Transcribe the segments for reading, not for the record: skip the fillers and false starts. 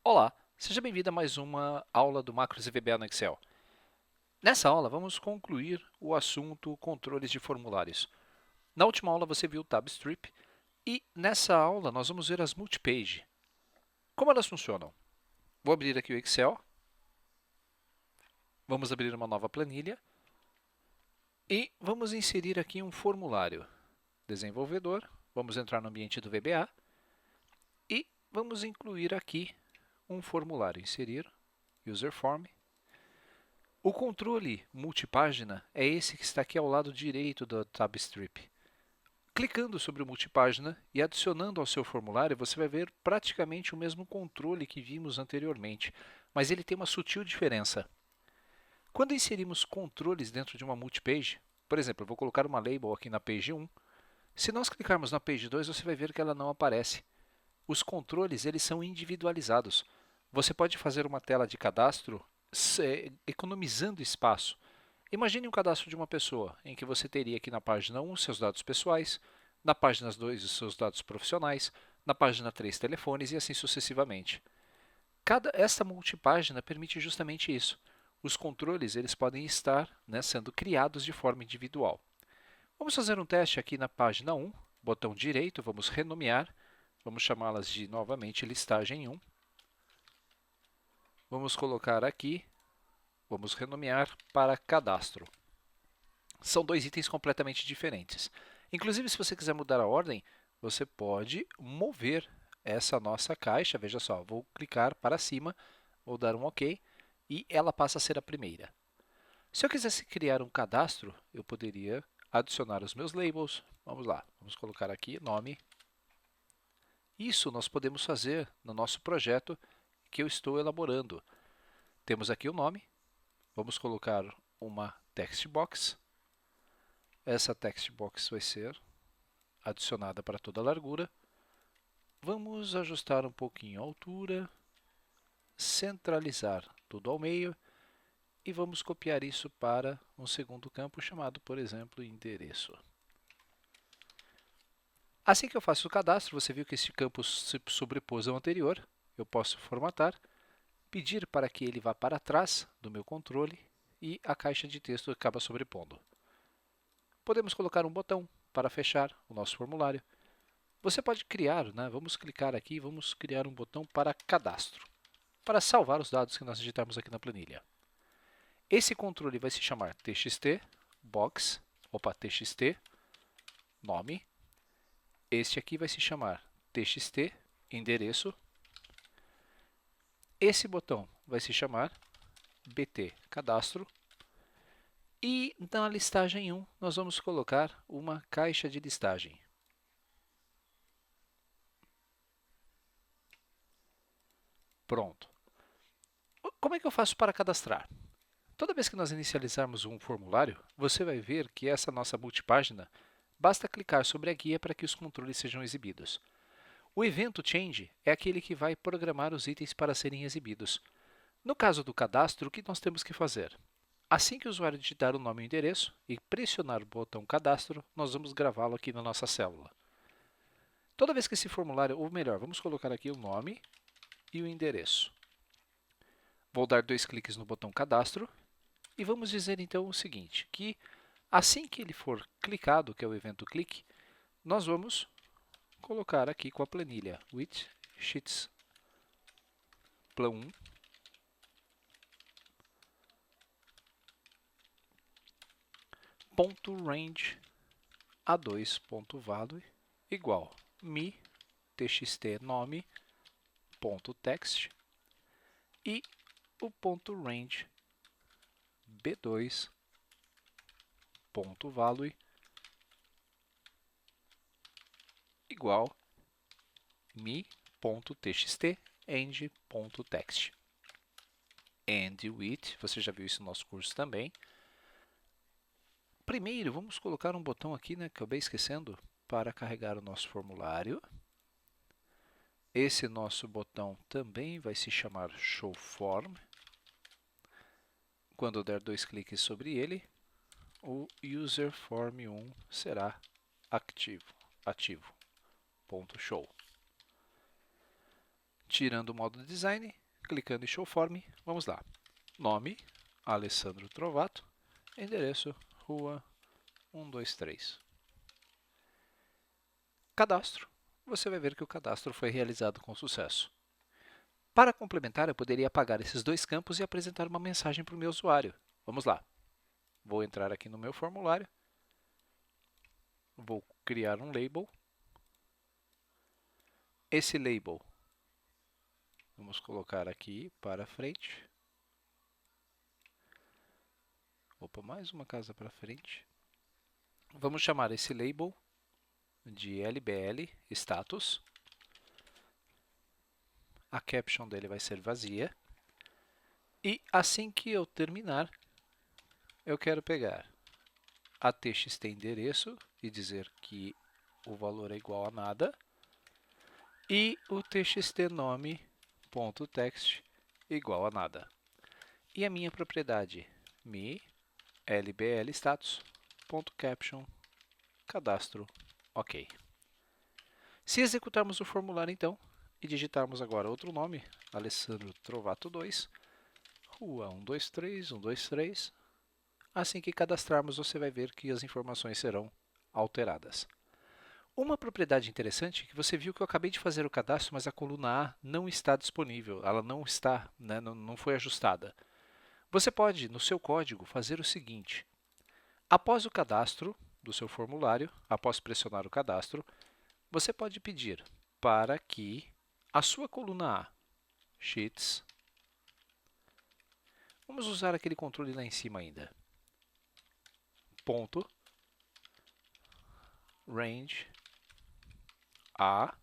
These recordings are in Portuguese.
Olá, seja bem-vindo a mais uma aula do Macros e VBA no Excel. Nessa aula, vamos concluir o assunto controles de formulários. Na última aula, você viu o Tab Strip e nessa aula nós vamos ver as multipage. Como elas funcionam? Vou abrir aqui o Excel, vamos abrir uma nova planilha e vamos inserir aqui um formulário. Desenvolvedor, vamos entrar no ambiente do VBA e vamos incluir aqui um formulário. Inserir, User Form. O controle multipágina é esse que está aqui ao lado direito do Tab Strip. Clicando sobre o multipágina e adicionando ao seu formulário, você vai ver praticamente o mesmo controle que vimos anteriormente, mas ele tem uma sutil diferença. Quando inserimos controles dentro de uma multipage, por exemplo, eu vou colocar uma label aqui na page 1, se nós clicarmos na page 2, você vai ver que ela não aparece. Os controles eles são individualizados. Você pode fazer uma tela de cadastro economizando espaço. Imagine um cadastro de uma pessoa, em que você teria aqui na página 1 seus dados pessoais, na página 2 os seus dados profissionais, na página 3 telefones e assim sucessivamente. Esta multipágina permite justamente isso. Os controles eles podem estar sendo criados de forma individual. Vamos fazer um teste aqui na página 1, botão direito, vamos renomear, vamos chamá-las de novamente listagem 1. Vamos colocar aqui, vamos renomear para cadastro. São dois itens completamente diferentes. Inclusive, se você quiser mudar a ordem, você pode mover essa nossa caixa. Veja só, vou clicar para cima, vou dar um OK e ela passa a ser a primeira. Se eu quisesse criar um cadastro, eu poderia adicionar os meus labels. Vamos lá, vamos colocar aqui nome. Isso nós podemos fazer no nosso projeto que eu estou elaborando. Temos aqui o nome, vamos colocar uma text box. Essa text box vai ser adicionada para toda a largura. Vamos ajustar um pouquinho a altura, centralizar tudo ao meio e vamos copiar isso para um segundo campo chamado, por exemplo, endereço. Assim que eu faço o cadastro, você viu que este campo se sobrepôs ao anterior. Eu posso formatar, pedir para que ele vá para trás do meu controle e a caixa de texto acaba sobrepondo. Podemos colocar um botão para fechar o nosso formulário. Você pode criar, vamos clicar aqui, vamos criar um botão para cadastro, para salvar os dados que nós digitarmos aqui na planilha. Esse controle vai se chamar txt box, txt nome. Este aqui vai se chamar txt endereço. Esse botão vai se chamar bt cadastro. E na listagem 1 nós vamos colocar uma caixa de listagem. Pronto. Como é que eu faço para cadastrar? Toda vez que nós inicializarmos um formulário, você vai ver que essa nossa multipágina, basta clicar sobre a guia para que os controles sejam exibidos. O evento change é aquele que vai programar os itens para serem exibidos. No caso do cadastro, o que nós temos que fazer? Assim que o usuário digitar o nome e o endereço e pressionar o botão cadastro, nós vamos gravá-lo aqui na nossa célula. Toda vez que esse formulário, ou melhor, vamos colocar aqui o nome e o endereço. Vou dar 2 cliques no botão cadastro e vamos dizer então o seguinte, que assim que ele for clicado, que é o evento clique, nós vamos colocar aqui com a planilha with sheets plan 1 ponto range a2 ponto value igual me txt nome ponto text e o ponto range b2 ponto value igual me.txt end.text. And with, você já viu isso no nosso curso também. Primeiro, vamos colocar um botão aqui, que eu acabei esquecendo, para carregar o nosso formulário. Esse nosso botão também vai se chamar Show Form. Quando eu der 2 cliques sobre ele, o User Form 1 será ativo. Ponto show. tirando o modo design, clicando em Show Form, vamos lá. Nome, Alessandro Trovato, endereço, rua 123. Cadastro, você vai ver que o cadastro foi realizado com sucesso. Para complementar, eu poderia apagar esses dois campos e apresentar uma mensagem para o meu usuário. Vamos lá. Vou entrar aqui no meu formulário. Vou criar um label. Esse label, vamos colocar aqui para frente. Opa, mais uma casa para frente. Vamos chamar esse label de LBL status. A caption dele vai ser vazia. E assim que eu terminar, eu quero pegar a txt endereço e dizer que o valor é igual a nada. E o txt nome.text igual a nada. E a minha propriedade me lbl status.caption cadastro ok. Se executarmos o formulário então e digitarmos agora outro nome, Alessandro Trovato 2, rua 123, 123, assim que cadastrarmos você vai ver que as informações serão alteradas. Uma propriedade interessante é que você viu que eu acabei de fazer o cadastro, mas a coluna A não está disponível, ela não está, né, não foi ajustada. Você pode, no seu código, fazer o seguinte. Após o cadastro do seu formulário, após pressionar o cadastro, você pode pedir para que a sua coluna A, Sheets, vamos usar aquele controle lá em cima ainda, ponto, range, A,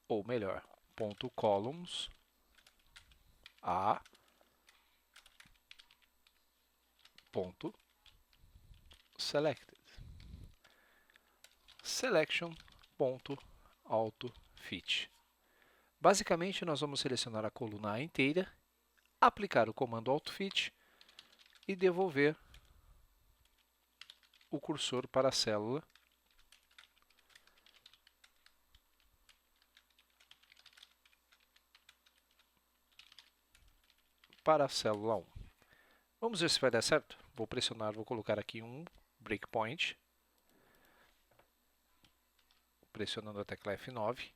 ou melhor, ponto columns, A, ponto, selected, selection.autofit. Basicamente, nós vamos selecionar a coluna A inteira, aplicar o comando autofit e devolver o cursor para a célula para a célula 1. Vamos ver se vai dar certo? Vou pressionar, vou colocar aqui um breakpoint, pressionando a tecla F9.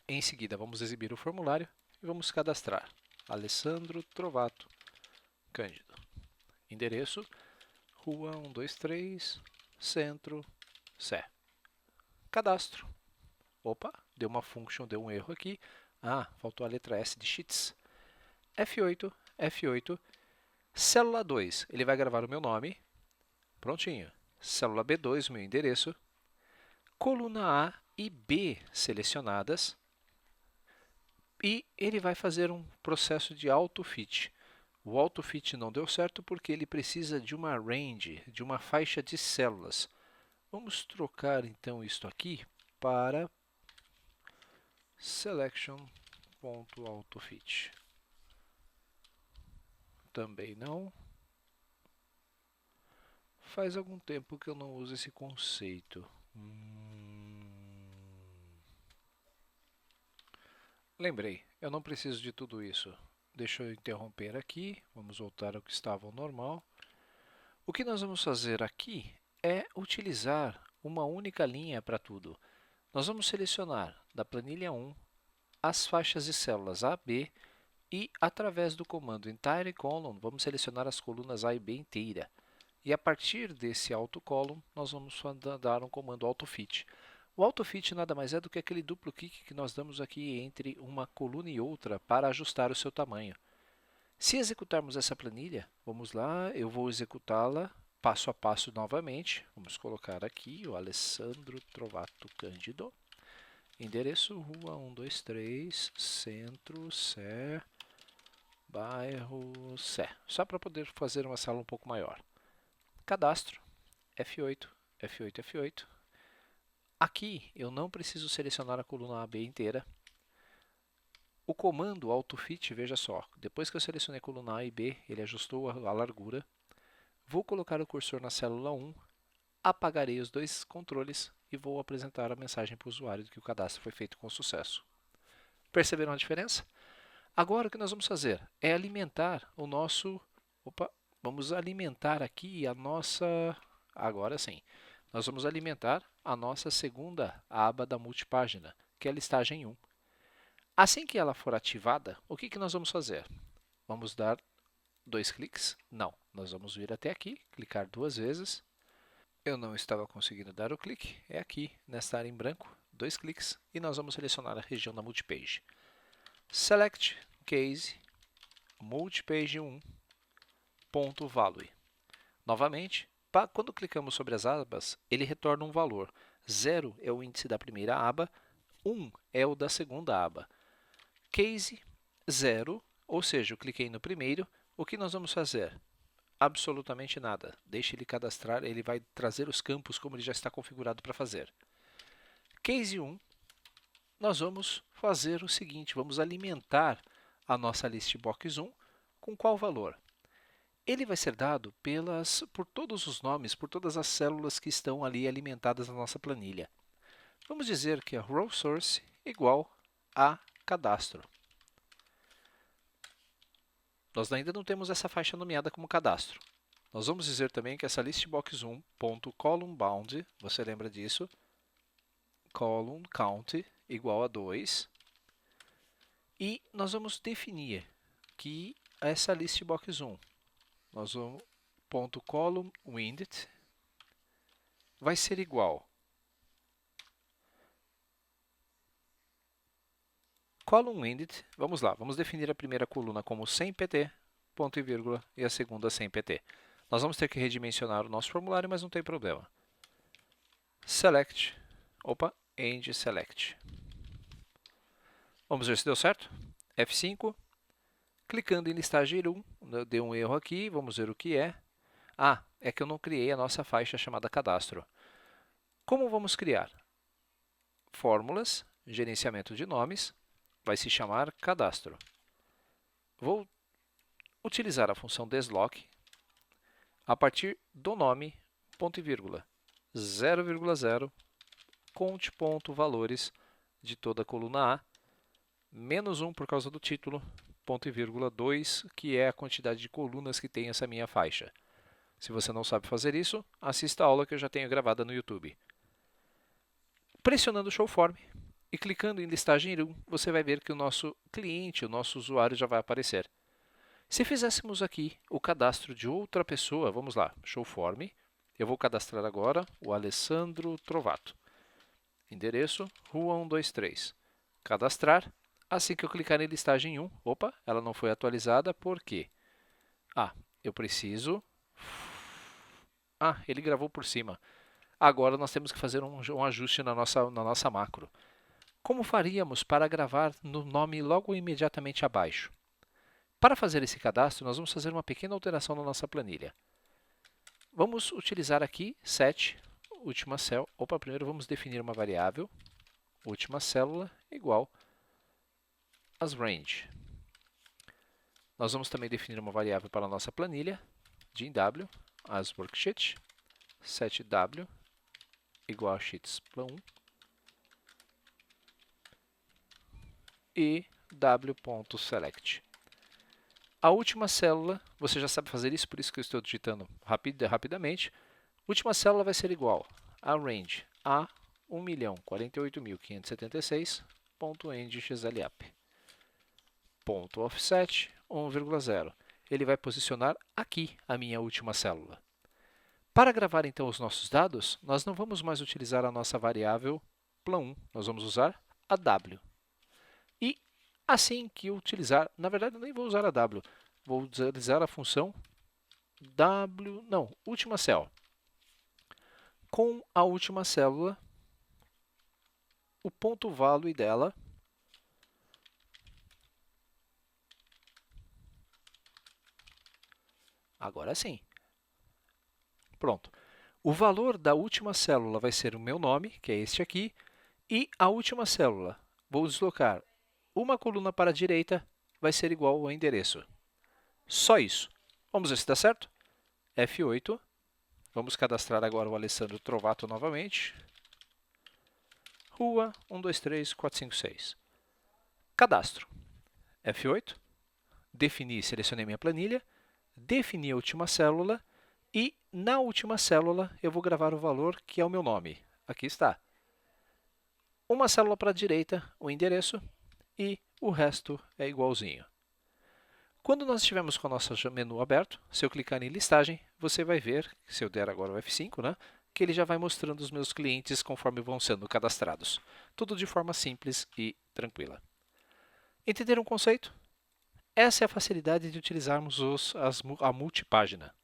Em seguida, vamos exibir o formulário e vamos cadastrar. Alessandro Trovato Cândido. Endereço, rua 123, centro, Sé. Cadastro. Opa, deu uma function, deu um erro aqui. Ah, faltou a letra S de Sheets. F8, F8. Célula 2, ele vai gravar o meu nome. Prontinho. Célula B2, meu endereço. Coluna A e B selecionadas. E ele vai fazer um processo de autofit. O autofit não deu certo porque ele precisa de uma range, de uma faixa de células. Vamos trocar então isto aqui para selection.autofit. Também não. Faz algum tempo que eu não uso esse conceito. Lembrei, eu não preciso de tudo isso. Deixa eu interromper aqui, vamos voltar ao que estava ao normal. O que nós vamos fazer aqui é utilizar uma única linha para tudo. Nós vamos selecionar da planilha 1 as faixas de células A, B e, através do comando entire column, vamos selecionar as colunas A e B inteira. E a partir desse autocolumn, nós vamos dar um comando autofit. O autofit nada mais é do que aquele duplo clique que nós damos aqui entre uma coluna e outra para ajustar o seu tamanho. Se executarmos essa planilha, vamos lá, eu vou executá-la passo a passo novamente. Vamos colocar aqui o Alessandro Trovato Cândido. Endereço, rua 123, centro, Sé, bairro Sé. Só para poder fazer uma sala um pouco maior. Cadastro, F8, F8, F8. Aqui eu não preciso selecionar a coluna AB inteira. O comando autofit, veja só, depois que eu selecionei a coluna A e B, ele ajustou a largura. Vou colocar o cursor na célula 1, apagarei os dois controles e vou apresentar a mensagem para o usuário de que o cadastro foi feito com sucesso. Perceberam a diferença? Agora o que nós vamos fazer é alimentar o nosso... Opa, vamos alimentar aqui a nossa... Agora sim. Nós vamos alimentar a nossa segunda aba da multipágina, que é a listagem 1. Assim que ela for ativada, o que nós vamos fazer? Vamos dar 2 cliques? Não, nós vamos vir até aqui, clicar 2 vezes. Eu não estava conseguindo dar o clique, é aqui, nesta área em branco, 2 cliques, e nós vamos selecionar a região da multipage. Select Case Multipage 1.value. Novamente, quando clicamos sobre as abas, ele retorna um valor. 0 é o índice da primeira aba, 1 é o da segunda aba. Case 0, ou seja, eu cliquei no primeiro, o que nós vamos fazer? Absolutamente nada. Deixe ele cadastrar, ele vai trazer os campos como ele já está configurado para fazer. Case 1, nós vamos fazer o seguinte, vamos alimentar a nossa listbox 1 com qual valor? Ele vai ser dado por todos os nomes, por todas as células que estão ali alimentadas na nossa planilha. Vamos dizer que a row source igual a cadastro. Nós ainda não temos essa faixa nomeada como cadastro. Nós vamos dizer também que essa listbox1.columnBound, você lembra disso, column count igual a 2. E nós vamos definir que essa listbox1, nós vamos .columnWidth vai ser igual columnWidth, vamos lá, vamos definir a primeira coluna como 100 pt, ponto e vírgula, e a segunda 100 pt. Nós vamos ter que redimensionar o nosso formulário, mas não tem problema. Select, end select. Vamos ver se deu certo. F5, clicando em listagem 1, deu um erro aqui, vamos ver o que é. Ah, é que eu não criei a nossa faixa chamada cadastro. Como vamos criar? Fórmulas, gerenciamento de nomes, vai se chamar cadastro. Vou utilizar a função desloc a partir do nome, ponto e vírgula, 0,0, conte.valores de toda a coluna A, menos 1 por causa do título, ponto e vírgula 2, que é a quantidade de colunas que tem essa minha faixa. Se você não sabe fazer isso, assista a aula que eu já tenho gravada no YouTube. Pressionando o Show Form e clicando em listagem 1, você vai ver que o nosso cliente, o nosso usuário já vai aparecer. Se fizéssemos aqui o cadastro de outra pessoa, vamos lá, Show Form, eu vou cadastrar agora o Alessandro Trovato. Endereço, Rua 123. Cadastrar. Assim que eu clicar em listagem 1, opa, ela não foi atualizada, por quê? Eu preciso... ele gravou por cima. Agora nós temos que fazer um ajuste na nossa macro. Como faríamos para gravar no nome logo imediatamente abaixo? Para fazer esse cadastro, nós vamos fazer uma pequena alteração na nossa planilha. Vamos utilizar aqui set, última célula. Primeiro vamos definir uma variável, última célula, igual as range. Nós vamos também definir uma variável para a nossa planilha, de w, as worksheet, setW, igual a sheets.1, e w.select. A última célula, você já sabe fazer isso, por isso que eu estou digitando rapidamente. Última célula vai ser igual a range a 1.048.576.endxlap. Ponto offset 1,0. Ele vai posicionar aqui a minha última célula. Para gravar então os nossos dados, nós não vamos mais utilizar a nossa variável plan1, nós vamos usar a w. E assim que eu utilizar, na verdade eu nem vou usar a w, vou utilizar a função última cell. Com a última célula, o ponto value dela agora sim. Pronto. O valor da última célula vai ser o meu nome, que é este aqui, e a última célula, vou deslocar uma coluna para a direita, vai ser igual ao endereço. Só isso. Vamos ver se dá certo? F8. Vamos cadastrar agora o Alessandro Trovato novamente. Rua 123 456. Cadastro. F8. Defini, selecionei minha planilha. Defini a última célula. E na última célula eu vou gravar o valor que é o meu nome. Aqui está. Uma célula para a direita, o endereço. E o resto é igualzinho. Quando nós estivermos com o nosso menu aberto, se eu clicar em listagem, você vai ver, se eu der agora o F5, né, que ele já vai mostrando os meus clientes conforme vão sendo cadastrados. Tudo de forma simples e tranquila. Entenderam o conceito? Essa é a facilidade de utilizarmos a multipágina.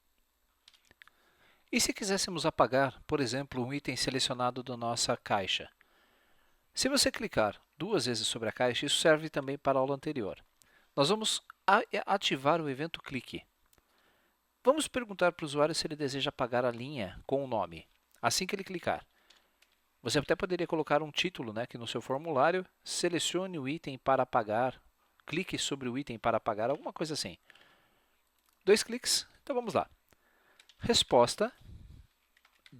E se quiséssemos apagar, por exemplo, um item selecionado da nossa caixa? Se você clicar 2 vezes sobre a caixa, isso serve também para a aula anterior. Nós vamos ativar o evento clique. Vamos perguntar para o usuário se ele deseja apagar a linha com o nome. Assim que ele clicar, você até poderia colocar um título, né, que no seu formulário, selecione o item para apagar, clique sobre o item para apagar, alguma coisa assim. 2 cliques, então vamos lá. Resposta,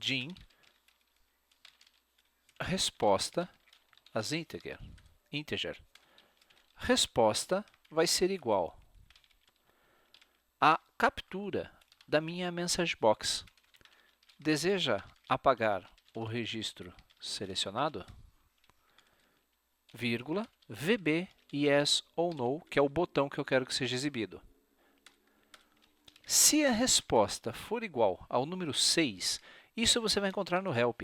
Jim, resposta, as integer. Resposta vai ser igual a captura da minha message box. Deseja apagar o registro selecionado? Vírgula, VB, yes ou no, que é o botão que eu quero que seja exibido. Se a resposta for igual ao número 6, isso você vai encontrar no help.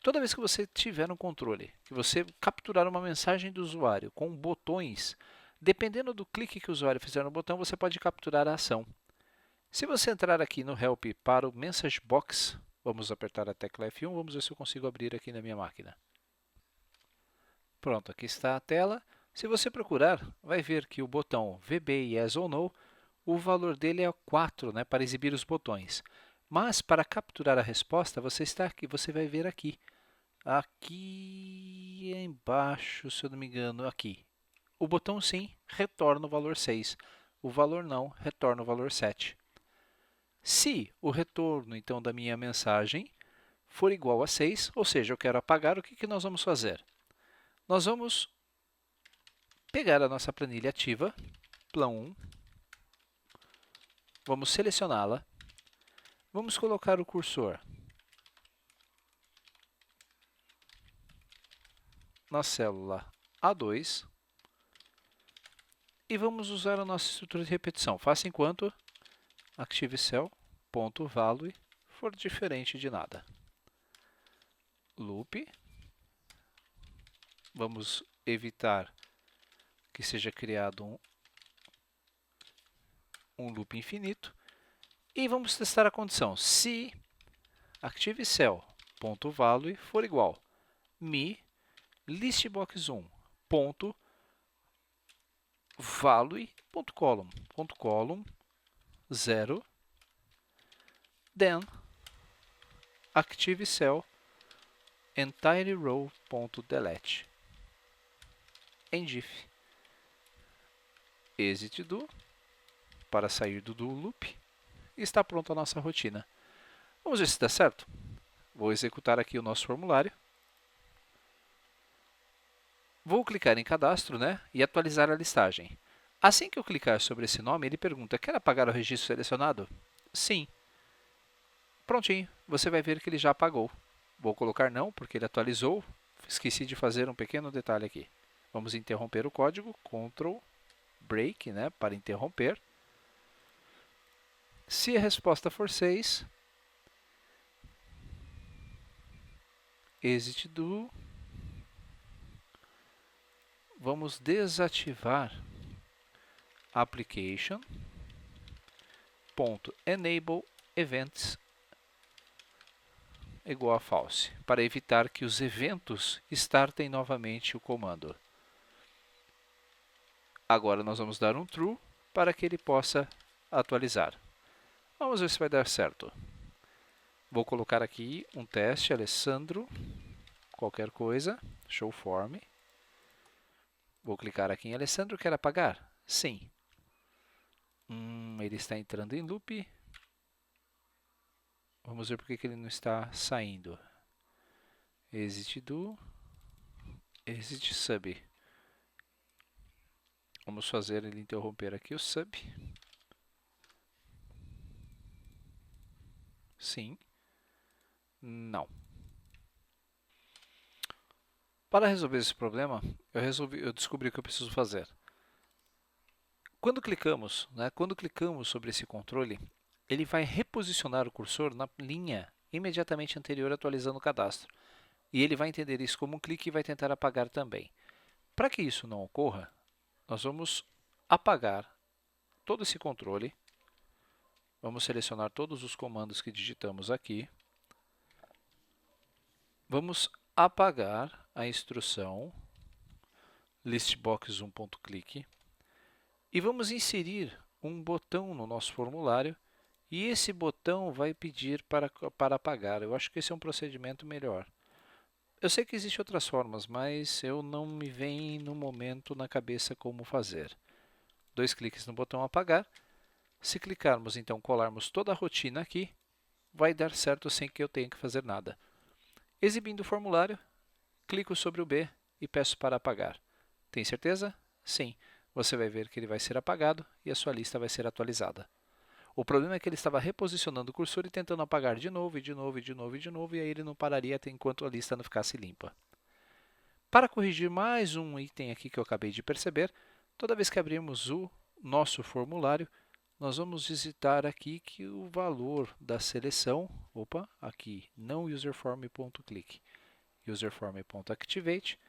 Toda vez que você tiver um controle, que você capturar uma mensagem do usuário com botões, dependendo do clique que o usuário fizer no botão, você pode capturar a ação. Se você entrar aqui no Help para o Message Box, vamos apertar a tecla F1, vamos ver se eu consigo abrir aqui na minha máquina. Pronto, aqui está a tela. Se você procurar, vai ver que o botão VB Yes ou No, o valor dele é 4, né, para exibir os botões. Mas para capturar a resposta, você vai ver aqui. Aqui embaixo, se eu não me engano, aqui. O botão sim retorna o valor 6. O valor não retorna o valor 7. Se o retorno, então, da minha mensagem for igual a 6, ou seja, eu quero apagar, o que nós vamos fazer? Nós vamos pegar a nossa planilha ativa, plan 1, vamos selecioná-la, vamos colocar o cursor na célula A2 e vamos usar a nossa estrutura de repetição. Faça enquanto ActiveCell.value for diferente de nada. Loop. Vamos evitar que seja criado um loop infinito. E vamos testar a condição. Se ActiveCell.value for igual me listbox1.value.column 0, then ActiveCell entire row.delete. Endif. Exit do para sair do loop. E está pronta a nossa rotina. Vamos ver se dá certo. Vou executar aqui o nosso formulário. Vou clicar em cadastro, né, e atualizar a listagem. Assim que eu clicar sobre esse nome, ele pergunta, quer apagar o registro selecionado? Sim. Prontinho, você vai ver que ele já apagou. Vou colocar não, porque ele atualizou. Esqueci de fazer um pequeno detalhe aqui. Vamos interromper o código, Ctrl Break, né, para interromper. Se a resposta for 6, exit do. Vamos desativar application.enable events igual a false, para evitar que os eventos startem novamente o comando. Agora nós vamos dar um true para que ele possa atualizar. Vamos ver se vai dar certo. Vou colocar aqui um teste, Alessandro, qualquer coisa, show form. Vou clicar aqui em Alessandro, quer apagar? Sim. Ele está entrando em loop. Vamos ver por que ele não está saindo. Exit do, exit sub. Vamos fazer ele interromper aqui o sub. Sim. Não. Para resolver esse problema, eu descobri o que eu preciso fazer. Quando clicamos sobre esse controle, ele vai reposicionar o cursor na linha imediatamente anterior, atualizando o cadastro. E ele vai entender isso como um clique e vai tentar apagar também. Para que isso não ocorra, nós vamos apagar todo esse controle. Vamos selecionar todos os comandos que digitamos aqui. Vamos apagar a instrução listbox1.click e vamos inserir um botão no nosso formulário e esse botão vai pedir para apagar. Eu acho que esse é um procedimento melhor. Eu sei que existem outras formas, mas eu não me vem no momento na cabeça como fazer. 2 cliques no botão apagar. Se clicarmos, então, colarmos toda a rotina aqui, vai dar certo sem que eu tenha que fazer nada. Exibindo o formulário, clico sobre o B e peço para apagar. Tem certeza? Sim. Você vai ver que ele vai ser apagado e a sua lista vai ser atualizada. O problema é que ele estava reposicionando o cursor e tentando apagar de novo, e aí ele não pararia até enquanto a lista não ficasse limpa. Para corrigir mais um item aqui que eu acabei de perceber, toda vez que abrirmos o nosso formulário, nós vamos digitar aqui que o valor da seleção, aqui, não userform.click, userform.activate,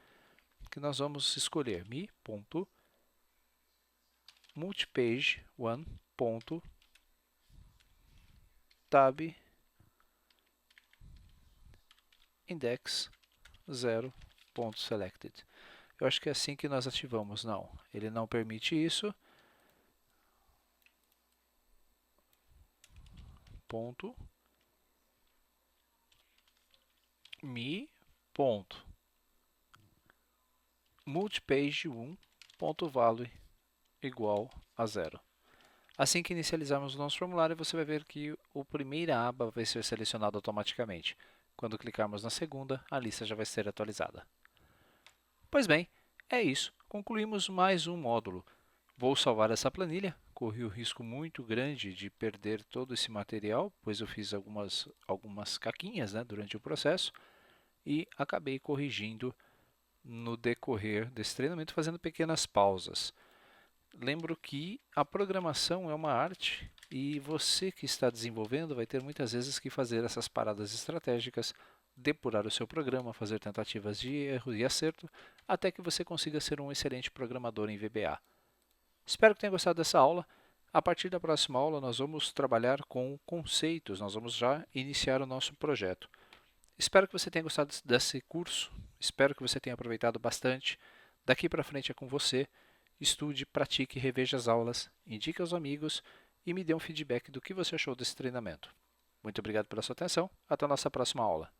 que nós vamos escolher mi.multipage1.tab index 0.selected. Eu acho que é assim que nós ativamos. Não, ele não permite isso. Ponto mi.multipage1.value igual a 0. Assim que inicializarmos o nosso formulário, você vai ver que a primeira aba vai ser selecionada automaticamente. Quando clicarmos na segunda, a lista já vai ser atualizada. Pois bem, é isso. Concluímos mais um módulo. Vou salvar essa planilha. Corri o risco muito grande de perder todo esse material, pois eu fiz algumas caquinhas, durante o processo e acabei corrigindo no decorrer desse treinamento, fazendo pequenas pausas. Lembro que a programação é uma arte e você que está desenvolvendo vai ter muitas vezes que fazer essas paradas estratégicas, depurar o seu programa, fazer tentativas de erro e acerto, até que você consiga ser um excelente programador em VBA. Espero que tenha gostado dessa aula. A partir da próxima aula, nós vamos trabalhar com conceitos, nós vamos já iniciar o nosso projeto. Espero que você tenha gostado desse curso, espero que você tenha aproveitado bastante. Daqui para frente é com você. Estude, pratique, reveja as aulas, indique aos amigos e me dê um feedback do que você achou desse treinamento. Muito obrigado pela sua atenção. Até a nossa próxima aula.